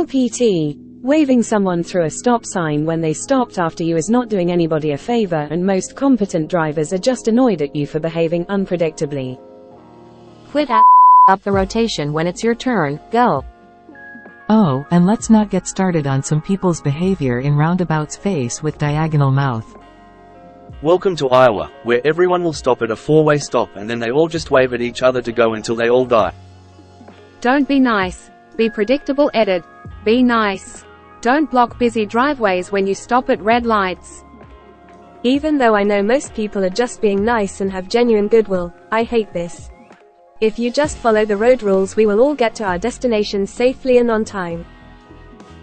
LPT. Waving someone through a stop sign when they stopped after you is not doing anybody a favor, and most competent drivers are just annoyed at you for behaving unpredictably. Quit up the rotation when it's your turn, go. Oh, and let's not get started on some people's behavior in roundabouts face with diagonal mouth. Welcome to Iowa, where everyone will stop at a four-way stop and then they all just wave at each other to go until they all die. Don't be nice. Be predictable. Edit. Be nice. Don't block busy driveways when you stop at red lights. Even though I know most people are just being nice and have genuine goodwill, I hate this. If you just follow the road rules, we will all get to our destination safely and on time.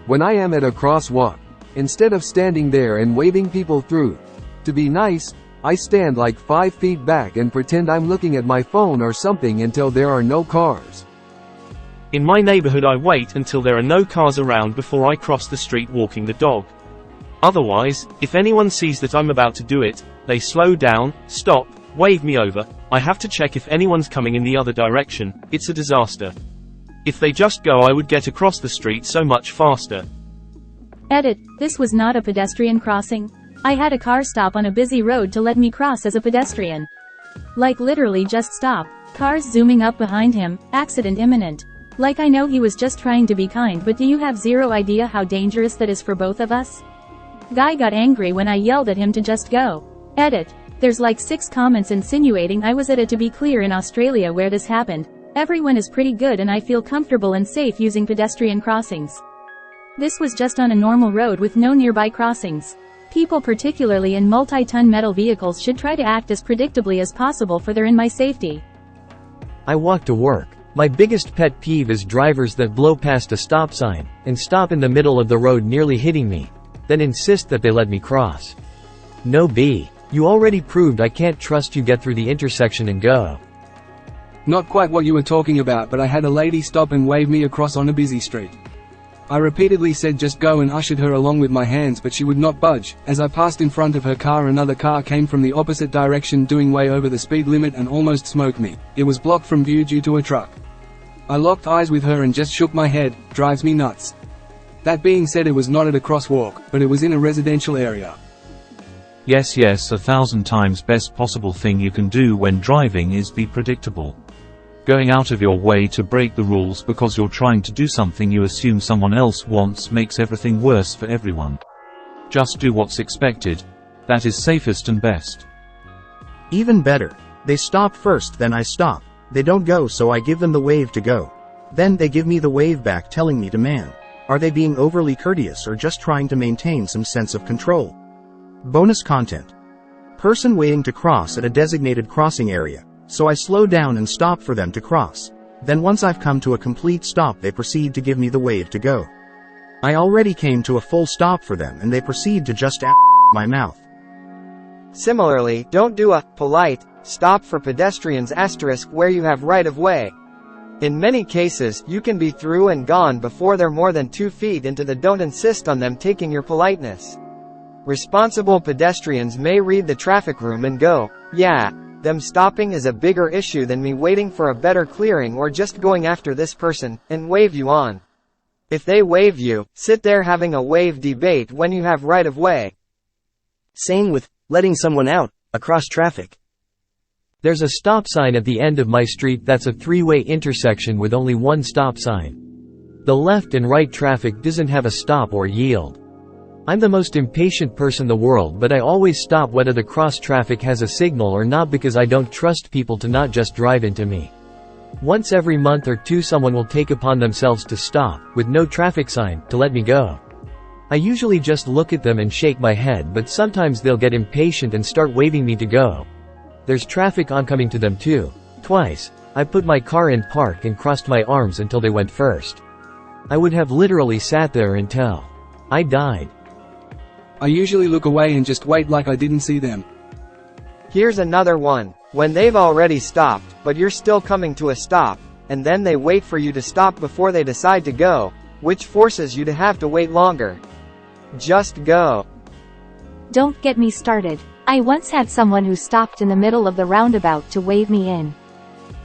When I am at a crosswalk, instead of standing there and waving people through, to be nice, I stand like 5 feet back and pretend I'm looking at my phone or something until there are no cars. In my neighborhood I wait until there are no cars around before I cross the street walking the dog. Otherwise, if anyone sees that I'm about to do it, they slow down, stop, wave me over. I have to check if anyone's coming in the other direction. It's a disaster. If they just go, I would get across the street so much faster. Edit. This was not a pedestrian crossing. I had a car stop on a busy road to let me cross as a pedestrian. Like literally just stop. Cars zooming up behind him, accident imminent. Like I know he was just trying to be kind, but do you have zero idea how dangerous that is for both of us? Guy got angry when I yelled at him to just go. Edit. There's like 6 comments insinuating I was at it. To be clear, in Australia where this happened, everyone is pretty good and I feel comfortable and safe using pedestrian crossings. This was just on a normal road with no nearby crossings. People, particularly in multi-ton metal vehicles, should try to act as predictably as possible for their and my safety. I walk to work. My biggest pet peeve is drivers that blow past a stop sign, and stop in the middle of the road nearly hitting me, then insist that they let me cross. No B. You already proved I can't trust you. Get through the intersection and go. Not quite what you were talking about, but I had a lady stop and wave me across on a busy street. I repeatedly said just go and ushered her along with my hands, but she would not budge. As I passed in front of her car, another car came from the opposite direction doing way over the speed limit and almost smoked me. It was blocked from view due to a truck. I locked eyes with her and just shook my head. Drives me nuts. That being said, it was not at a crosswalk, but it was in a residential area. Yes, 1,000 times best possible thing you can do when driving is be predictable. Going out of your way to break the rules because you're trying to do something you assume someone else wants makes everything worse for everyone. Just do what's expected. That is safest and best. Even better. They stop first, then I stop. They don't go, so I give them the wave to go. Then they give me the wave back telling me to man. Are they being overly courteous or just trying to maintain some sense of control? Bonus content. Person waiting to cross at a designated crossing area, so I slow down and stop for them to cross. Then once I've come to a complete stop, they proceed to give me the wave to go. I already came to a full stop for them and they proceed to just my mouth. Similarly, don't do a polite stop for pedestrians where you have right of way. In many cases, you can be through and gone before they're more than 2 feet into the. Don't insist on them taking your politeness. Responsible pedestrians may read the traffic room and go, yeah, them stopping is a bigger issue than me waiting for a better clearing or just going after this person, and wave you on. If they wave you, sit there having a wave debate when you have right of way. Same with letting someone out across traffic. There's a stop sign at the end of my street that's a 3-way intersection with only one stop sign. The left and right traffic doesn't have a stop or yield. I'm the most impatient person in the world, but I always stop whether the cross traffic has a signal or not because I don't trust people to not just drive into me. Once every month or two someone will take upon themselves to stop, with no traffic sign, to let me go. I usually just look at them and shake my head, but sometimes they'll get impatient and start waving me to go. There's traffic oncoming to them too. Twice, I put my car in park and crossed my arms until they went first. I would have literally sat there until I died. I usually look away and just wait like I didn't see them. Here's another one. When they've already stopped, but you're still coming to a stop, and then they wait for you to stop before they decide to go, which forces you to have to wait longer. Just go. Don't get me started. I once had someone who stopped in the middle of the roundabout to wave me in.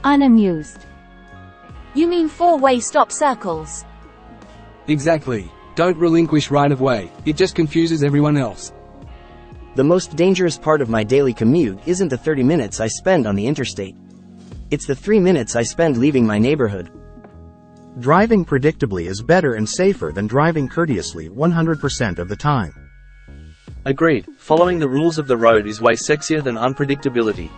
Unamused. You mean 4-way stop circles? Exactly. Don't relinquish right of way, it just confuses everyone else. The most dangerous part of my daily commute isn't the 30 minutes I spend on the interstate. It's the 3 minutes I spend leaving my neighborhood. Driving predictably is better and safer than driving courteously 100% of the time. Agreed, following the rules of the road is way sexier than unpredictability.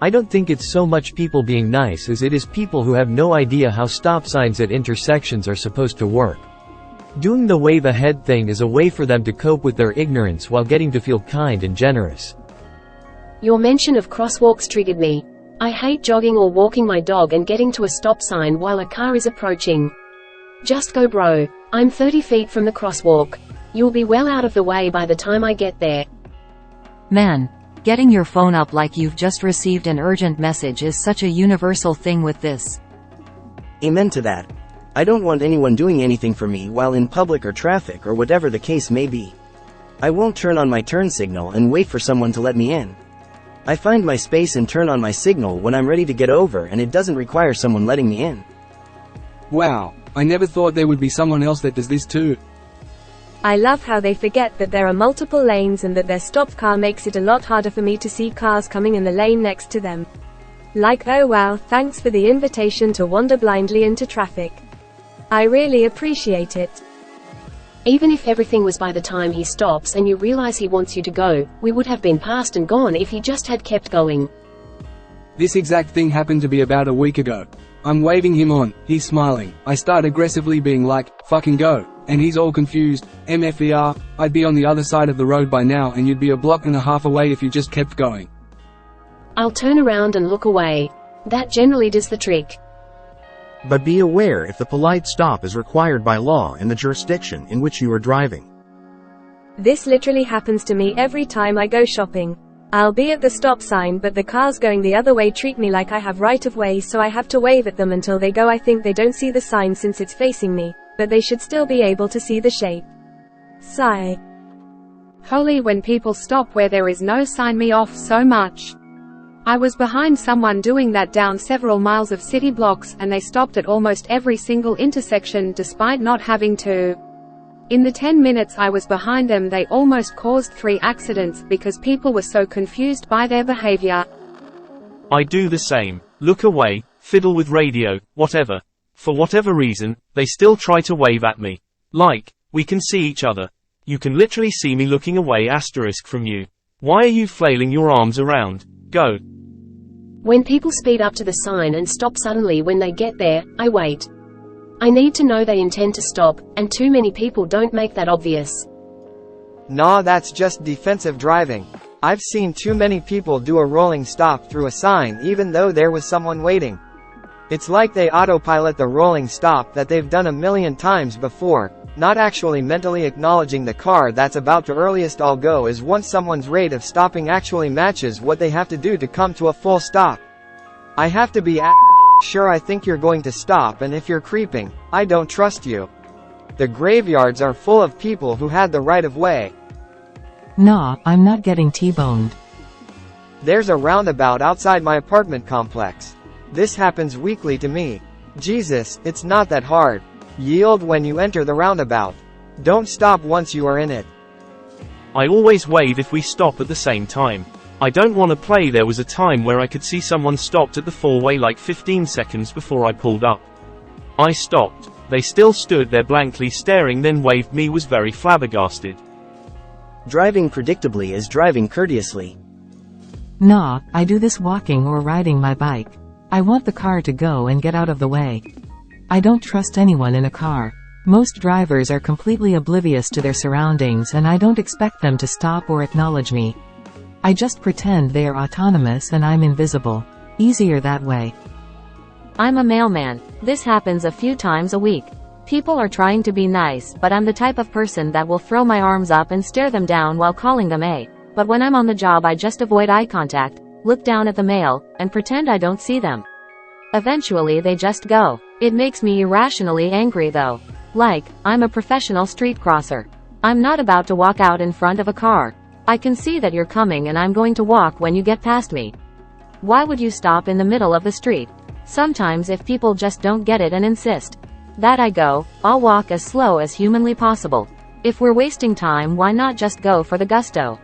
I don't think it's so much people being nice as it is people who have no idea how stop signs at intersections are supposed to work. Doing the wave ahead thing is a way for them to cope with their ignorance while getting to feel kind and generous. Your mention of crosswalks triggered me. I hate jogging or walking my dog and getting to a stop sign while a car is approaching. Just go, bro. I'm 30 feet from the crosswalk. You'll be well out of the way by the time I get there. Man, getting your phone up like you've just received an urgent message is such a universal thing with this. Amen to that. I don't want anyone doing anything for me while in public or traffic or whatever the case may be. I won't turn on my turn signal and wait for someone to let me in. I find my space and turn on my signal when I'm ready to get over, and it doesn't require someone letting me in. Wow, I never thought there would be someone else that does this too. I love how they forget that there are multiple lanes and that their stopped car makes it a lot harder for me to see cars coming in the lane next to them. Like, oh wow, thanks for the invitation to wander blindly into traffic. I really appreciate it. Even if everything was by the time he stops and you realize he wants you to go, we would have been past and gone if he just had kept going. This exact thing happened to be about a week ago. I'm waving him on, he's smiling, I start aggressively being like, fucking go, and he's all confused, MFER, I'd be on the other side of the road by now and you'd be a block and a half away if you just kept going. I'll turn around and look away. That generally does the trick. But be aware if the polite stop is required by law in the jurisdiction in which you are driving. This literally happens to me every time I go shopping. I'll be at the stop sign but the cars going the other way treat me like I have right of way, so I have to wave at them until they go. I think they don't see the sign since it's facing me, but they should still be able to see the shape. Sigh. Holy, when people stop where there is no sign me off so much. I was behind someone doing that down several miles of city blocks, and they stopped at almost every single intersection despite not having to. In the 10 minutes I was behind them, they almost caused 3 accidents because people were so confused by their behavior. I do the same. Look away, fiddle with radio, whatever. For whatever reason, they still try to wave at me. Like, we can see each other. You can literally see me looking away * from you. Why are you flailing your arms around? Go. When people speed up to the sign and stop suddenly when they get there, I wait. I need to know they intend to stop, and too many people don't make that obvious. Nah, that's just defensive driving. I've seen too many people do a rolling stop through a sign even though there was someone waiting. It's like they autopilot the rolling stop that they've done a million times before, not actually mentally acknowledging the car that's about to earliest I'll go is once someone's rate of stopping actually matches what they have to do to come to a full stop. I have to be sure I think you're going to stop, and if you're creeping, I don't trust you. The graveyards are full of people who had the right of way. Nah, I'm not getting T-boned. There's a roundabout outside my apartment complex. This happens weekly to me. Jesus, it's not that hard. Yield when you enter the roundabout. Don't stop once you are in it. I always wave if we stop at the same time. I don't want to play. There was a time where I could see someone stopped at the 4-way like 15 seconds before I pulled up. I stopped. They still stood there blankly staring, then waved me. Was very flabbergasted. Driving predictably is driving courteously. Nah, I do this walking or riding my bike. I want the car to go and get out of the way. I don't trust anyone in a car. Most drivers are completely oblivious to their surroundings, and I don't expect them to stop or acknowledge me. I just pretend they are autonomous and I'm invisible. Easier that way. I'm a mailman. This happens a few times a week. People are trying to be nice, but I'm the type of person that will throw my arms up and stare them down while calling them but when I'm on the job I just avoid eye contact, look down at the mail, and pretend I don't see them. Eventually they just go. It makes me irrationally angry though. Like, I'm a professional street crosser. I'm not about to walk out in front of a car. I can see that you're coming and I'm going to walk when you get past me. Why would you stop in the middle of the street? Sometimes if people just don't get it and insist, That I go, I'll walk as slow as humanly possible. If we're wasting time, why not just go for the gusto?